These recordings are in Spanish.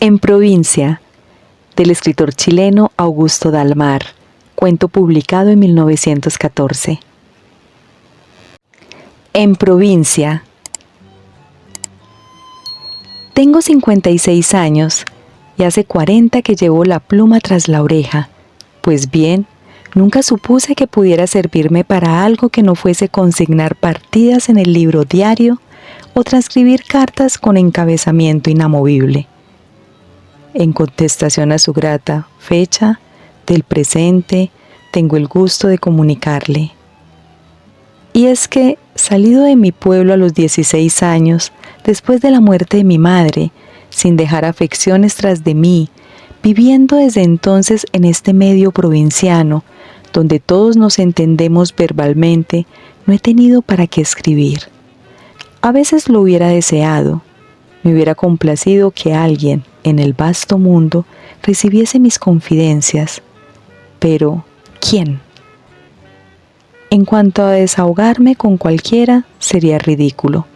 En provincia, del escritor chileno Augusto Dalmar, cuento publicado en 1914. En provincia. Tengo 56 años y hace 40 que llevo la pluma tras la oreja. Pues bien, nunca supuse que pudiera servirme para algo que no fuese consignar partidas en el libro diario o transcribir cartas con encabezamiento inamovible. En contestación a su grata fecha del presente, tengo el gusto de comunicarle. Y es que, salido de mi pueblo a los 16 años, después de la muerte de mi madre, sin dejar afecciones tras de mí, viviendo desde entonces en este medio provinciano, donde todos nos entendemos verbalmente, no he tenido para qué escribir. A veces lo hubiera deseado, me hubiera complacido que alguien en el vasto mundo recibiese mis confidencias, pero ¿quién? En cuanto a desahogarme con cualquiera, sería ridículo.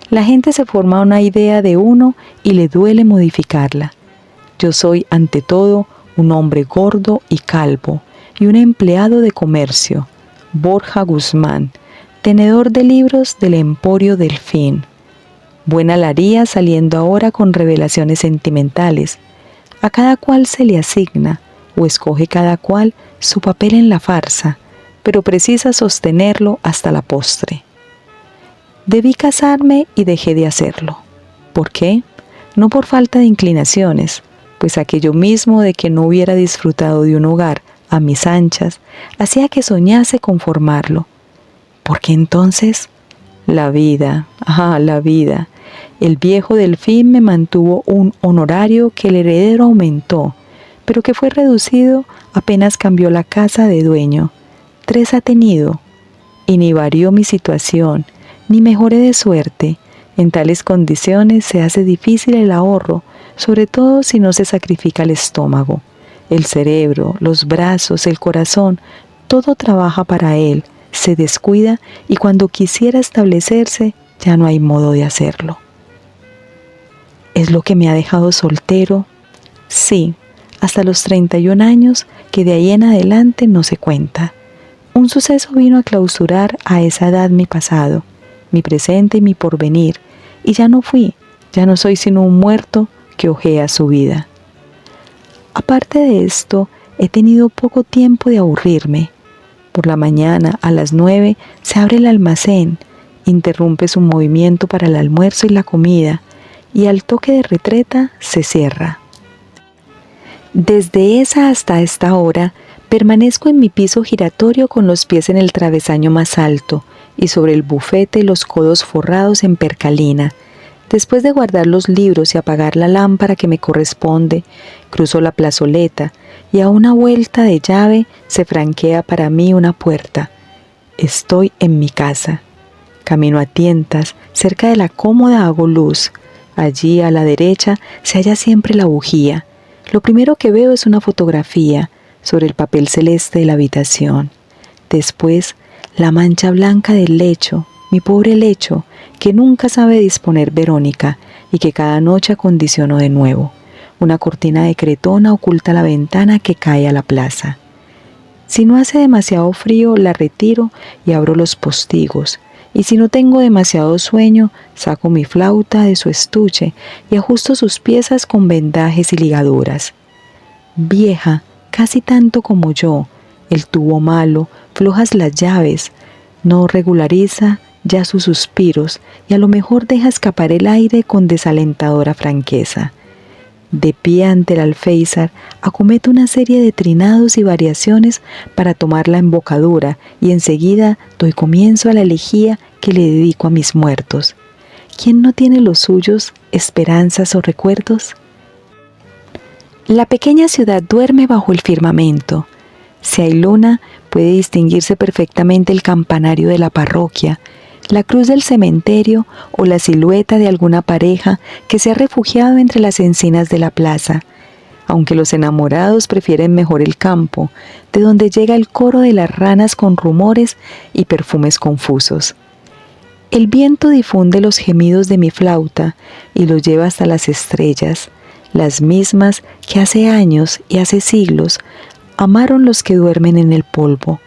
La gente se forma una idea de uno y le duele modificarla. Yo soy, ante todo, un hombre gordo y calvo y un empleado de comercio, Borja Guzmán, tenedor de libros del Emporio Delfín. Buena la haría saliendo ahora con revelaciones sentimentales. A cada cual se le asigna, o escoge cada cual su papel en la farsa, pero precisa sostenerlo hasta la postre. Debí casarme y dejé de hacerlo. ¿Por qué? No por falta de inclinaciones, pues aquello mismo de que no hubiera disfrutado de un hogar a mis anchas, hacía que soñase con formarlo. ¿Por qué entonces? La vida, la vida. El viejo Delfín me mantuvo un honorario que el heredero aumentó, pero que fue reducido apenas cambió la casa de dueño. 3 ha tenido, y ni varió mi situación, ni mejoré de suerte. En tales condiciones se hace difícil el ahorro, sobre todo si no se sacrifica el estómago. El cerebro, los brazos, el corazón, todo trabaja para él, se descuida y cuando quisiera establecerse ya no hay modo de hacerlo. ¿Es lo que me ha dejado soltero? Sí, hasta los 31 años, que de ahí en adelante no se cuenta. Un suceso vino a clausurar a esa edad mi pasado, mi presente y mi porvenir, y ya no soy sino un muerto que hojea su vida. Aparte de esto, he tenido poco tiempo de aburrirme. Por la mañana, a las 9, se abre el almacén, interrumpe su movimiento para el almuerzo y la comida, y al toque de retreta se cierra. Desde esa hasta esta hora, permanezco en mi piso giratorio con los pies en el travesaño más alto y sobre el bufete los codos forrados en percalina. Después de guardar los libros y apagar la lámpara que me corresponde, cruzo la plazoleta y a una vuelta de llave se franquea para mí una puerta. Estoy en mi casa. Camino a tientas, cerca de la cómoda hago luz. Allí a la derecha se halla siempre la bujía. Lo primero que veo es una fotografía sobre el papel celeste de la habitación. Después, la mancha blanca del lecho, mi pobre lecho, que nunca sabe disponer Verónica y que cada noche acondiciono de nuevo. Una cortina de cretona oculta la ventana que cae a la plaza. Si no hace demasiado frío, la retiro y abro los postigos. Y si no tengo demasiado sueño, saco mi flauta de su estuche y ajusto sus piezas con vendajes y ligaduras. Vieja, casi tanto como yo, el tubo malo, flojas las llaves, no regulariza ya sus suspiros y a lo mejor deja escapar el aire con desalentadora franqueza. De pie ante el alféizar, acometo una serie de trinados y variaciones para tomar la embocadura y enseguida doy comienzo a la elegía que le dedico a mis muertos. ¿Quién no tiene los suyos, esperanzas o recuerdos? La pequeña ciudad duerme bajo el firmamento. Si hay luna, puede distinguirse perfectamente el campanario de la parroquia, la cruz del cementerio o la silueta de alguna pareja que se ha refugiado entre las encinas de la plaza, aunque los enamorados prefieren mejor el campo, de donde llega el coro de las ranas con rumores y perfumes confusos. El viento difunde los gemidos de mi flauta y los lleva hasta las estrellas. las mismas que hace años y hace siglos amaron los que duermen en el polvo.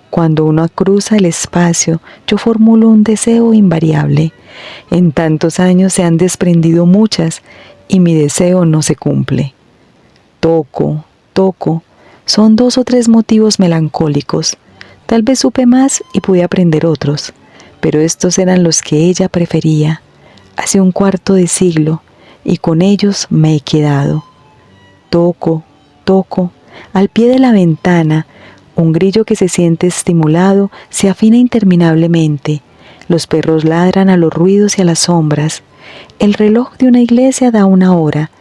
Cuando uno cruza el espacio, yo formulo un deseo invariable. En tantos años se han desprendido muchas y mi deseo no se cumple. Toco, toco, son 2 o 3 motivos melancólicos. Tal vez supe más y pude aprender otros, pero estos eran los que ella prefería, hace un cuarto de siglo, y con ellos me he quedado. Toco, toco, al pie de la ventana, un grillo que se siente estimulado se afina interminablemente. Los perros ladran a los ruidos y a las sombras. El reloj de una iglesia da 1 hora.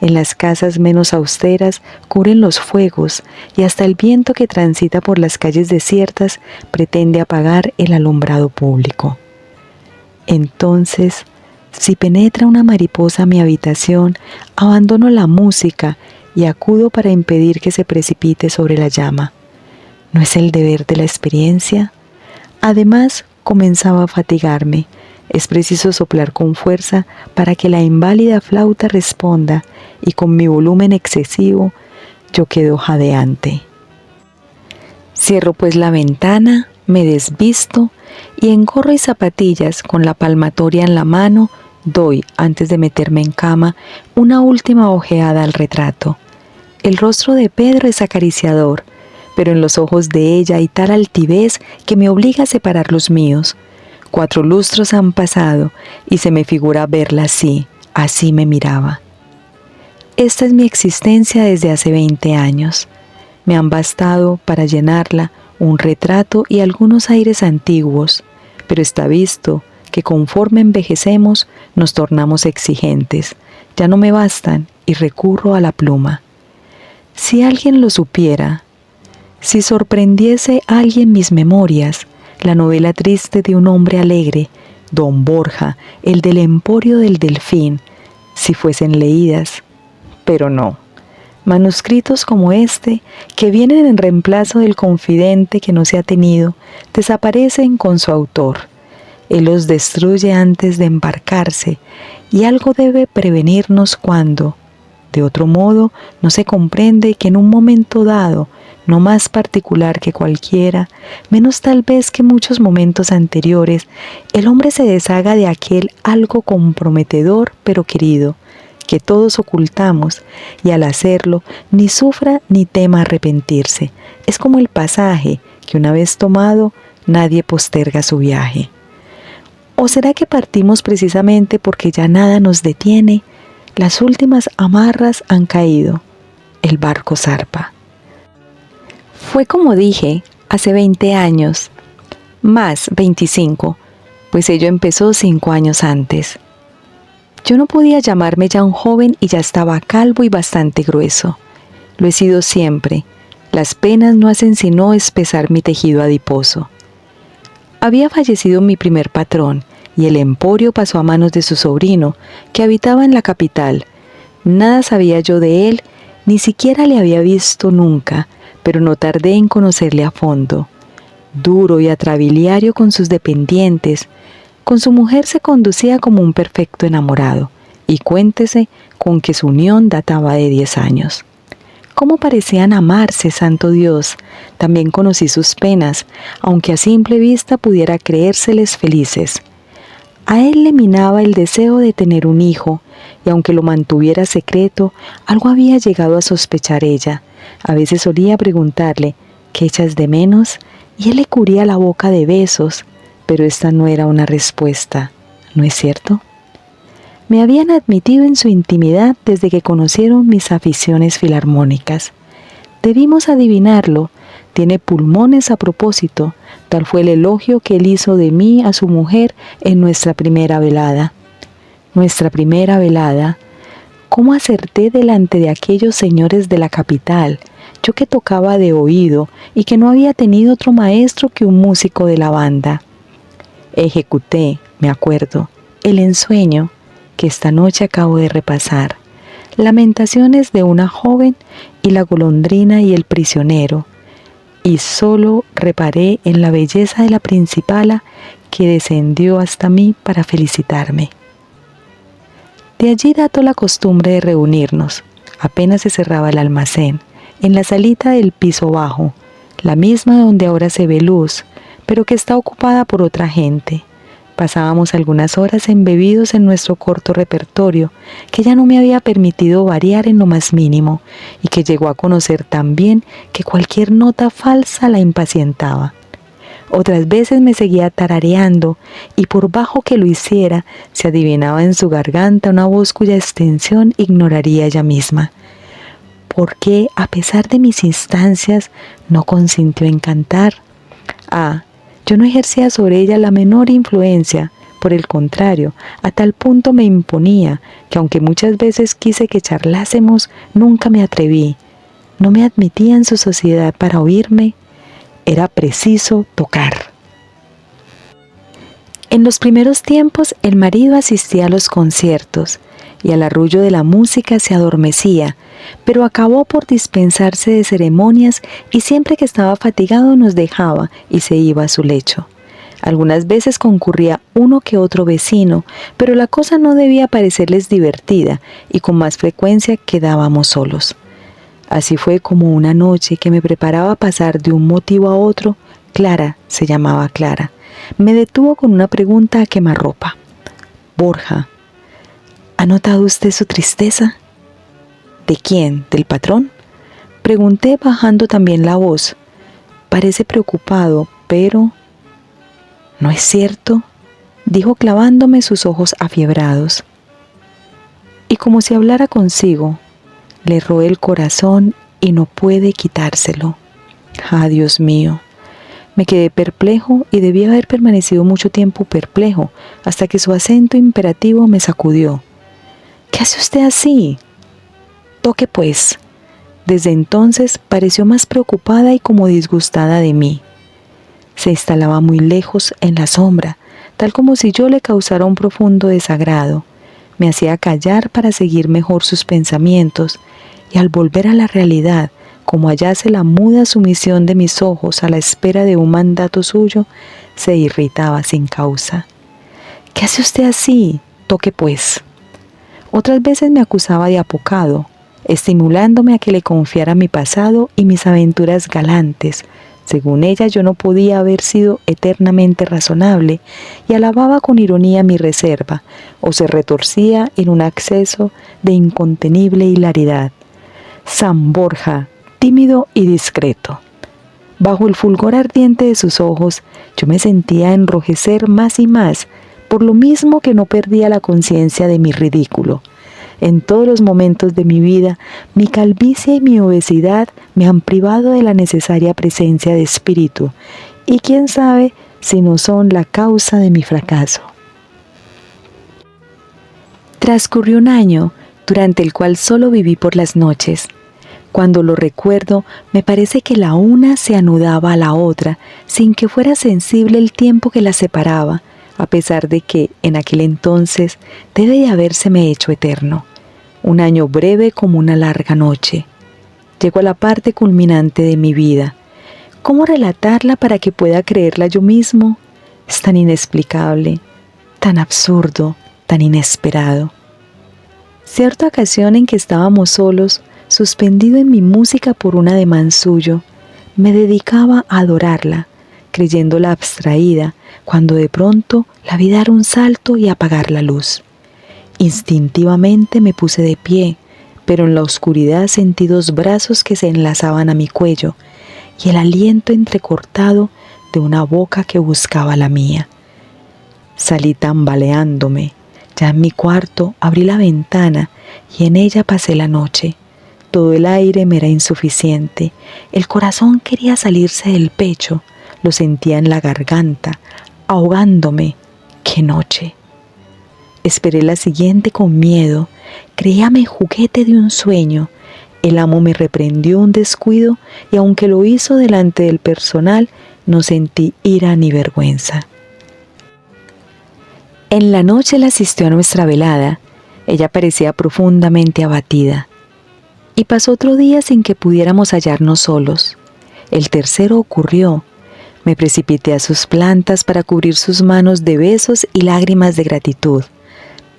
En las casas menos austeras cubren los fuegos y hasta el viento que transita por las calles desiertas pretende apagar el alumbrado público. Entonces, si penetra una mariposa a mi habitación, abandono la música y acudo para impedir que se precipite sobre la llama. ¿No es el deber de la experiencia? Además, comenzaba a fatigarme. Es preciso soplar con fuerza para que la inválida flauta responda, y con mi volumen excesivo yo quedo jadeante. Cierro pues la ventana, me desvisto y en gorro y zapatillas, con la palmatoria en la mano, doy, antes de meterme en cama, una última ojeada al retrato. El rostro de Pedro es acariciador, pero en los ojos de ella hay tal altivez que me obliga a separar los míos. 4 lustros han pasado y se me figura verla así me miraba. Esta es mi existencia desde hace 20 años. Me han bastado para llenarla un retrato y algunos aires antiguos, pero está visto que conforme envejecemos nos tornamos exigentes. Ya no me bastan y recurro a la pluma. Si alguien lo supiera, si sorprendiese a alguien mis memorias, la novela triste de un hombre alegre, Don Borja, el del Emporio del Delfín, si fuesen leídas, pero no. Manuscritos como este, que vienen en reemplazo del confidente que no se ha tenido, desaparecen con su autor. Él los destruye antes de embarcarse, y algo debe prevenirnos cuando, de otro modo, no se comprende que en un momento dado, no más particular que cualquiera, menos tal vez que muchos momentos anteriores, el hombre se deshaga de aquel algo comprometedor pero querido, que todos ocultamos, y al hacerlo ni sufra ni tema arrepentirse. Es como el pasaje que una vez tomado, nadie posterga su viaje. ¿O será que partimos precisamente porque ya nada nos detiene? Las últimas amarras han caído. El barco zarpa. Fue como dije, hace 20 años, más 25, pues ello empezó 5 años antes. Yo no podía llamarme ya un joven y ya estaba calvo y bastante grueso. Lo he sido siempre. Las penas no hacen sino espesar mi tejido adiposo. Había fallecido mi primer patrón y el emporio pasó a manos de su sobrino, que habitaba en la capital. Nada sabía yo de él, ni siquiera le había visto nunca, pero no tardé en conocerle a fondo. Duro y atrabiliario con sus dependientes, con su mujer se conducía como un perfecto enamorado, y cuéntese con que su unión databa de 10 años. ¿Cómo parecían amarse, santo Dios? También conocí sus penas, aunque a simple vista pudiera creérseles felices. A él le minaba el deseo de tener un hijo, y aunque lo mantuviera secreto, algo había llegado a sospechar ella. A veces solía preguntarle, ¿qué echas de menos? Y él le cubría la boca de besos, pero esta no era una respuesta, ¿no es cierto? Me habían admitido en su intimidad desde que conocieron mis aficiones filarmónicas. Debimos adivinarlo, tiene pulmones a propósito, tal fue el elogio que él hizo de mí a su mujer en nuestra primera velada. Nuestra primera velada. ¿Cómo acerté delante de aquellos señores de la capital, yo que tocaba de oído y que no había tenido otro maestro que un músico de la banda? Ejecuté, me acuerdo, el ensueño que esta noche acabo de repasar, Lamentaciones de una joven y la golondrina y el prisionero, y solo reparé en la belleza de la principala que descendió hasta mí para felicitarme. De allí dató la costumbre de reunirnos, apenas se cerraba el almacén, en la salita del piso bajo, la misma donde ahora se ve luz, pero que está ocupada por otra gente. Pasábamos algunas horas embebidos en nuestro corto repertorio, que ya no me había permitido variar en lo más mínimo, y que llegó a conocer tan bien que cualquier nota falsa la impacientaba. Otras veces me seguía tarareando, y por bajo que lo hiciera, se adivinaba en su garganta una voz cuya extensión ignoraría ella misma. ¿Por qué, a pesar de mis instancias, no consintió en cantar? Yo no ejercía sobre ella la menor influencia, por el contrario, a tal punto me imponía que aunque muchas veces quise que charlásemos, nunca me atreví. No me admitía en su sociedad para oírme. Era preciso tocar. En los primeros tiempos el marido asistía a los conciertos y al arrullo de la música se adormecía, pero acabó por dispensarse de ceremonias y siempre que estaba fatigado nos dejaba y se iba a su lecho. Algunas veces concurría uno que otro vecino, pero la cosa no debía parecerles divertida y con más frecuencia quedábamos solos. Así fue como una noche que me preparaba a pasar de un motivo a otro. Clara, se llamaba Clara, me detuvo con una pregunta a quemarropa. Borja, ¿ha notado usted su tristeza? ¿De quién? ¿Del patrón? Pregunté bajando también la voz. Parece preocupado, pero... ¿No es cierto?, dijo clavándome sus ojos afiebrados. Y como si hablara consigo, le roé el corazón y no puede quitárselo. Dios mío. Me quedé perplejo y debí haber permanecido mucho tiempo perplejo, hasta que su acento imperativo me sacudió. ¿Qué hace usted así? Toque pues. Desde entonces pareció más preocupada y como disgustada de mí. Se instalaba muy lejos en la sombra, tal como si yo le causara un profundo desagrado. Me hacía callar para seguir mejor sus pensamientos, y al volver a la realidad, como hallase la muda sumisión de mis ojos a la espera de un mandato suyo, se irritaba sin causa. ¿Qué hace usted así? Toque pues. Otras veces me acusaba de apocado, estimulándome a que le confiara mi pasado y mis aventuras galantes. Según ella, yo no podía haber sido eternamente razonable, y alababa con ironía mi reserva, o se retorcía en un acceso de incontenible hilaridad. San Borja, tímido y discreto. Bajo el fulgor ardiente de sus ojos, yo me sentía enrojecer más y más, por lo mismo que no perdía la conciencia de mi ridículo. En todos los momentos de mi vida, mi calvicie y mi obesidad me han privado de la necesaria presencia de espíritu, y quién sabe si no son la causa de mi fracaso. Transcurrió un año, durante el cual solo viví por las noches. Cuando lo recuerdo, me parece que la una se anudaba a la otra, sin que fuera sensible el tiempo que las separaba, a pesar de que, en aquel entonces, debe de habérseme hecho eterno. Un año breve como una larga noche. Llego a la parte culminante de mi vida. ¿Cómo relatarla para que pueda creerla yo mismo? Es tan inexplicable, tan absurdo, tan inesperado. Cierta ocasión en que estábamos solos, suspendido en mi música por un ademán suyo, me dedicaba a adorarla, creyéndola abstraída, cuando de pronto la vi dar un salto y apagar la luz. Instintivamente me puse de pie, pero en la oscuridad sentí dos brazos que se enlazaban a mi cuello y el aliento entrecortado de una boca que buscaba la mía. Salí tambaleándome. Ya en mi cuarto abrí la ventana y en ella pasé la noche. Todo el aire me era insuficiente. El corazón quería salirse del pecho. Lo sentía en la garganta, ahogándome. ¡Qué noche! Esperé la siguiente con miedo. Creíame juguete de un sueño. El amo me reprendió un descuido y aunque lo hizo delante del personal, no sentí ira ni vergüenza. En la noche la asistió a nuestra velada. Ella parecía profundamente abatida. Y pasó otro día sin que pudiéramos hallarnos solos. El tercero ocurrió. Me precipité a sus plantas para cubrir sus manos de besos y lágrimas de gratitud.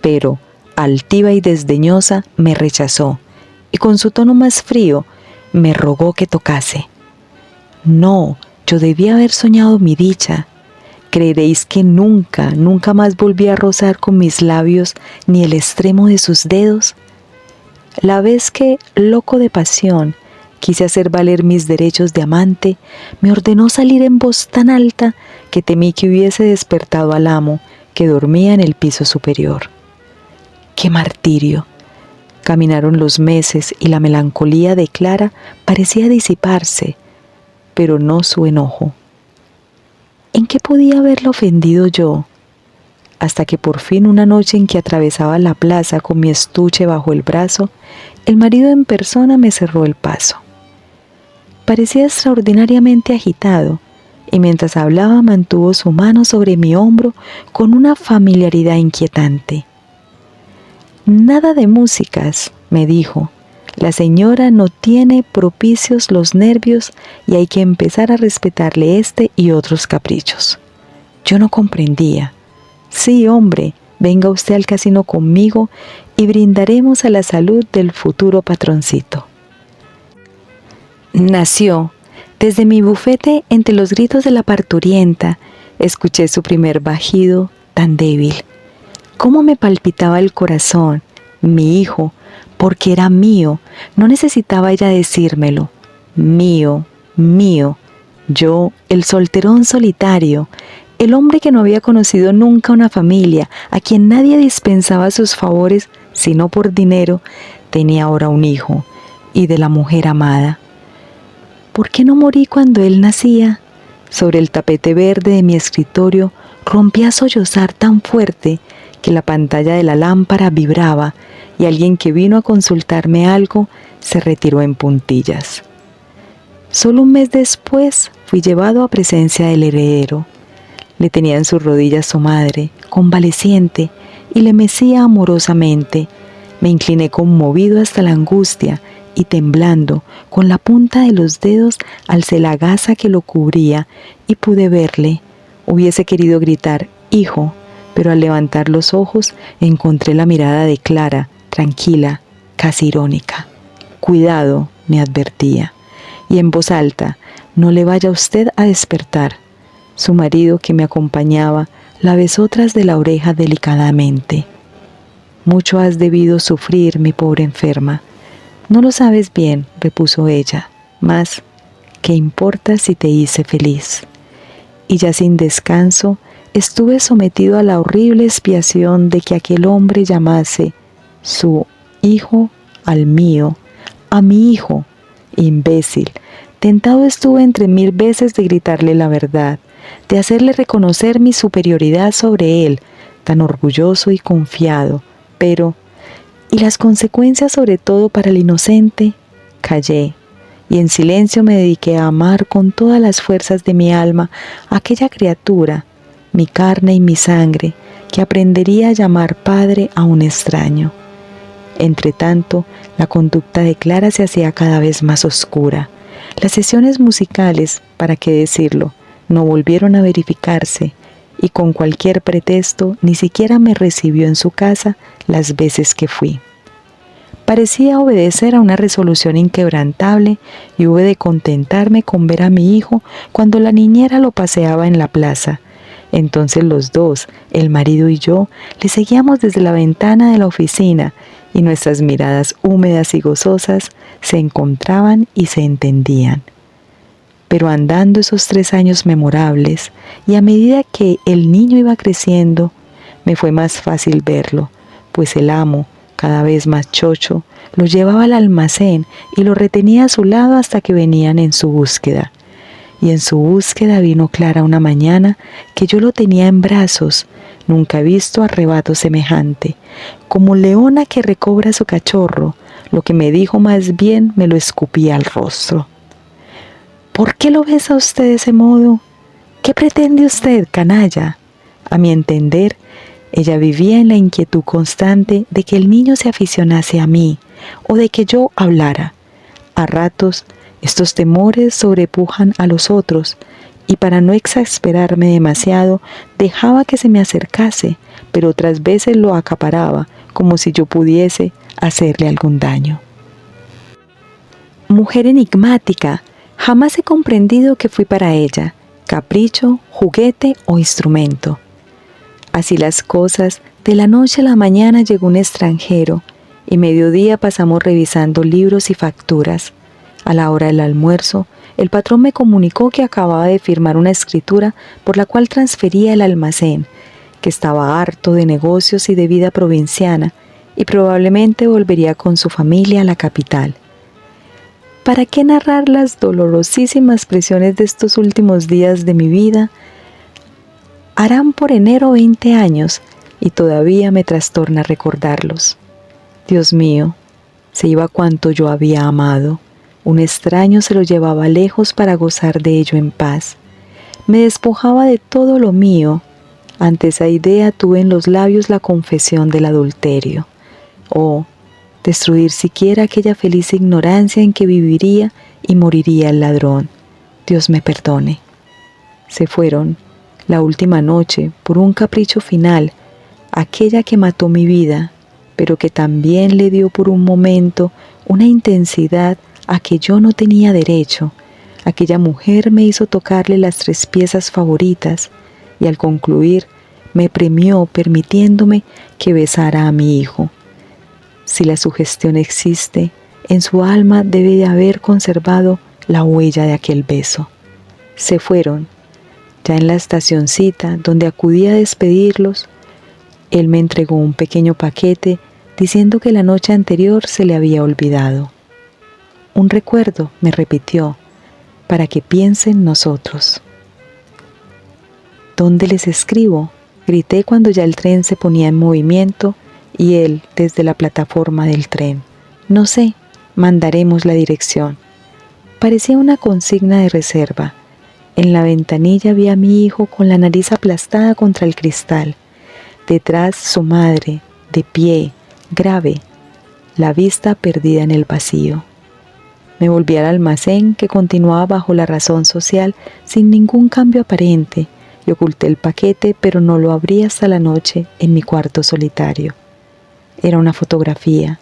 Pero, altiva y desdeñosa, me rechazó y con su tono más frío me rogó que tocase. No, yo debía haber soñado mi dicha. ¿Creeréis que nunca, nunca más volví a rozar con mis labios ni el extremo de sus dedos? La vez que, loco de pasión, quise hacer valer mis derechos de amante, me ordenó salir en voz tan alta que temí que hubiese despertado al amo, que dormía en el piso superior. ¡Qué martirio! Caminaron los meses y la melancolía de Clara parecía disiparse, pero no su enojo. ¿En qué podía haberla ofendido yo? Hasta que por fin una noche en que atravesaba la plaza con mi estuche bajo el brazo, el marido en persona me cerró el paso. Parecía extraordinariamente agitado, y mientras hablaba mantuvo su mano sobre mi hombro con una familiaridad inquietante. «Nada de músicas», me dijo. «La señora no tiene propicios los nervios y hay que empezar a respetarle este y otros caprichos». Yo no comprendía. «Sí, hombre, venga usted al casino conmigo y brindaremos a la salud del futuro patroncito». Nació. Desde mi bufete, entre los gritos de la parturienta, escuché su primer bajido tan débil. Cómo me palpitaba el corazón, mi hijo, porque era mío, no necesitaba ella decírmelo. Mío, mío, yo, el solterón solitario, el hombre que no había conocido nunca una familia, a quien nadie dispensaba sus favores sino por dinero, tenía ahora un hijo, y de la mujer amada. ¿Por qué no morí cuando él nacía? Sobre el tapete verde de mi escritorio rompí a sollozar tan fuerte que la pantalla de la lámpara vibraba y alguien que vino a consultarme algo se retiró en puntillas. Solo un mes después fui llevado a presencia del heredero. Le tenía en sus rodillas su madre, convaleciente, y le mecía amorosamente. Me incliné conmovido hasta la angustia y temblando, con la punta de los dedos alcé la gasa que lo cubría y pude verle. Hubiese querido gritar «hijo», pero al levantar los ojos encontré la mirada de Clara, tranquila, casi irónica. «Cuidado», me advertía, y en voz alta, «no le vaya usted a despertar». Su marido, que me acompañaba, la besó tras de la oreja delicadamente. «Mucho has debido sufrir, mi pobre enferma». «No lo sabes bien», repuso ella, «mas, ¿qué importa si te hice feliz?» Y ya sin descanso, estuve sometido a la horrible expiación de que aquel hombre llamase su hijo al mío, a mi hijo. Imbécil, tentado estuve entre 1000 veces de gritarle la verdad, de hacerle reconocer mi superioridad sobre él, tan orgulloso y confiado, pero... ¿y las consecuencias sobre todo para el inocente? Callé, y en silencio me dediqué a amar con todas las fuerzas de mi alma a aquella criatura, mi carne y mi sangre, que aprendería a llamar padre a un extraño. Entretanto, la conducta de Clara se hacía cada vez más oscura. Las sesiones musicales, para qué decirlo, no volvieron a verificarse, y con cualquier pretexto ni siquiera me recibió en su casa las veces que fui. Parecía obedecer a una resolución inquebrantable y hube de contentarme con ver a mi hijo cuando la niñera lo paseaba en la plaza. Entonces los dos, el marido y yo, le seguíamos desde la ventana de la oficina y nuestras miradas húmedas y gozosas se encontraban y se entendían. Pero andando esos 3 años memorables, y a medida que el niño iba creciendo, me fue más fácil verlo, pues el amo, cada vez más chocho, lo llevaba al almacén y lo retenía a su lado hasta que venían en su búsqueda. Y en su búsqueda vino Clara una mañana que yo lo tenía en brazos, nunca he visto arrebato semejante, como leona que recobra su cachorro, lo que me dijo más bien me lo escupía al rostro. ¿Por qué lo besa usted de ese modo? ¿Qué pretende usted, canalla? A mi entender, ella vivía en la inquietud constante de que el niño se aficionase a mí o de que yo hablara. A ratos, estos temores sobrepujan a los otros y para no exasperarme demasiado, dejaba que se me acercase, pero otras veces lo acaparaba, como si yo pudiese hacerle algún daño. Mujer enigmática, jamás he comprendido que fui para ella, capricho, juguete o instrumento. Así las cosas, de la noche a la mañana llegó un extranjero, y mediodía pasamos revisando libros y facturas. A la hora del almuerzo, el patrón me comunicó que acababa de firmar una escritura por la cual transfería el almacén, que estaba harto de negocios y de vida provinciana, y probablemente volvería con su familia a la capital. ¿Para qué narrar las dolorosísimas presiones de estos últimos días de mi vida? Harán por enero 20 años y todavía me trastorna recordarlos. Dios mío, se iba cuanto yo había amado. Un extraño se lo llevaba lejos para gozar de ello en paz. Me despojaba de todo lo mío. Ante esa idea tuve en los labios la confesión del adulterio. Oh, destruir siquiera aquella feliz ignorancia en que viviría y moriría el ladrón. Dios me perdone. Se fueron, la última noche, por un capricho final, aquella que mató mi vida, pero que también le dio por un momento una intensidad a que yo no tenía derecho. Aquella mujer me hizo tocarle las 3 piezas favoritas y al concluir me premió permitiéndome que besara a mi hijo. Si la sugestión existe, en su alma debe de haber conservado la huella de aquel beso. Se fueron. Ya en la estacioncita donde acudí a despedirlos, él me entregó un pequeño paquete diciendo que la noche anterior se le había olvidado. Un recuerdo, me repitió, para que piensen nosotros. ¿Dónde les escribo?, grité cuando ya el tren se ponía en movimiento y él desde la plataforma del tren. No sé, mandaremos la dirección. Parecía una consigna de reserva. En la ventanilla vi a mi hijo con la nariz aplastada contra el cristal. Detrás su madre, de pie, grave, la vista perdida en el vacío. Me volví al almacén que continuaba bajo la razón social sin ningún cambio aparente y oculté el paquete, pero no lo abrí hasta la noche en mi cuarto solitario. Era una fotografía,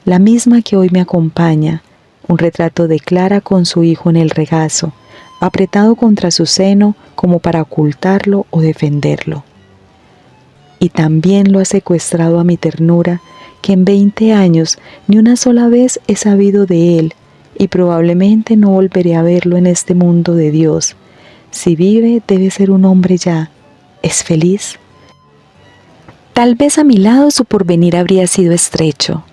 la misma que hoy me acompaña, un retrato de Clara con su hijo en el regazo, apretado contra su seno como para ocultarlo o defenderlo. Y también lo ha secuestrado a mi ternura, que en 20 años ni una sola vez he sabido de él, y probablemente no volveré a verlo en este mundo de Dios. Si vive, debe ser un hombre ya. ¿Es feliz? Tal vez a mi lado su porvenir habría sido estrecho.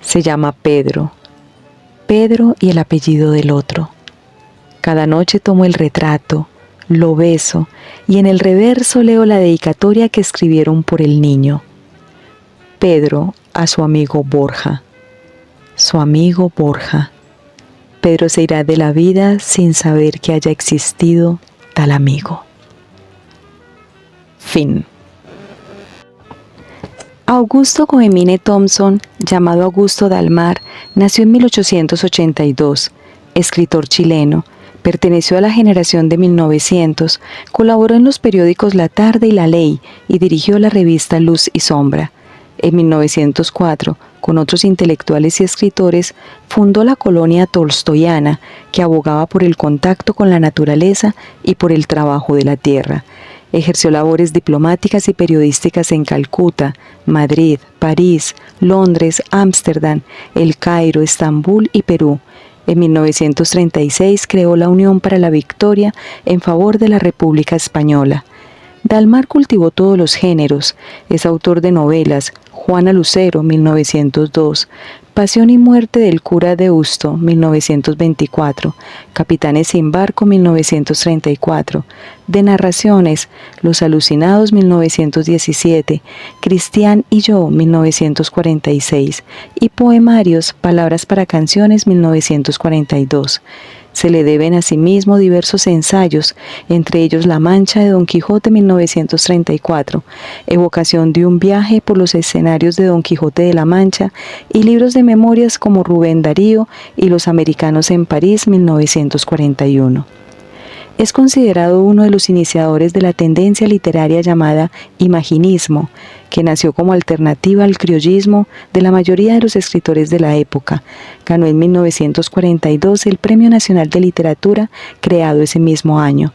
Se llama Pedro. Pedro y el apellido del otro. Cada noche tomo el retrato, lo beso y en el reverso leo la dedicatoria que escribieron por el niño. Pedro a su amigo Borja. Su amigo Borja. Pedro se irá de la vida sin saber que haya existido tal amigo. Fin. Augusto Goemine Thompson, llamado Augusto Dalmar, nació en 1882, escritor chileno. Perteneció a la generación de 1900, colaboró en los periódicos La Tarde y La Ley y dirigió la revista Luz y Sombra. En 1904, con otros intelectuales y escritores, fundó la colonia tolstoyana, que abogaba por el contacto con la naturaleza y por el trabajo de la tierra. Ejerció labores diplomáticas y periodísticas en Calcuta, Madrid, París, Londres, Ámsterdam, El Cairo, Estambul y Perú. En 1936 creó la Unión para la Victoria en favor de la República Española. Dalmar cultivó todos los géneros. Es autor de novelas: Juana Lucero, 1902, Pasión y muerte del cura Deusto, 1924, Capitanes sin barco, 1934, de narraciones: Los alucinados, 1917, Cristián y yo, 1946, y poemarios: Palabras para canciones, 1942. Se le deben asimismo diversos ensayos, entre ellos La Mancha de Don Quijote, 1934, evocación de un viaje por los escenarios de Don Quijote de la Mancha, y libros de memorias como Rubén Darío y Los americanos en París, 1941. Es considerado uno de los iniciadores de la tendencia literaria llamada imaginismo, que nació como alternativa al criollismo de la mayoría de los escritores de la época. Ganó en 1942 el Premio Nacional de Literatura, creado ese mismo año.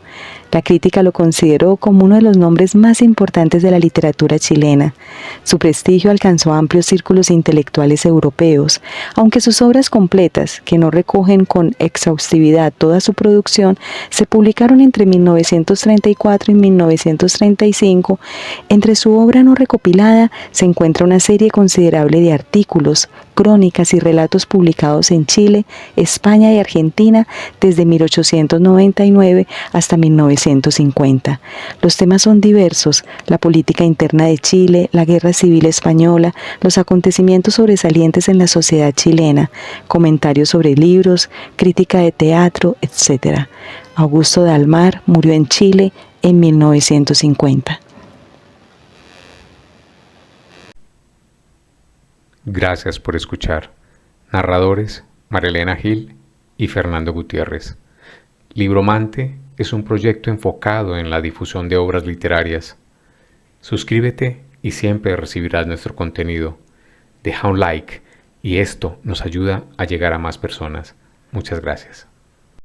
La crítica lo consideró como uno de los nombres más importantes de la literatura chilena. Su prestigio alcanzó amplios círculos intelectuales europeos, aunque sus obras completas, que no recogen con exhaustividad toda su producción, se publicaron entre 1934 y 1935. Entre su obra no recopilada se encuentra una serie considerable de artículos, crónicas y relatos publicados en Chile, España y Argentina desde 1899 hasta 1950. Los temas son diversos: la política interna de Chile, la Guerra Civil Española, los acontecimientos sobresalientes en la sociedad chilena, comentarios sobre libros, crítica de teatro, etc. Augusto Dalmar murió en Chile en 1950. Gracias por escuchar. Narradores: Marilena Gil y Fernando Gutiérrez. Libromante es un proyecto enfocado en la difusión de obras literarias. Suscríbete y siempre recibirás nuestro contenido. Deja un like y esto nos ayuda a llegar a más personas. Muchas gracias.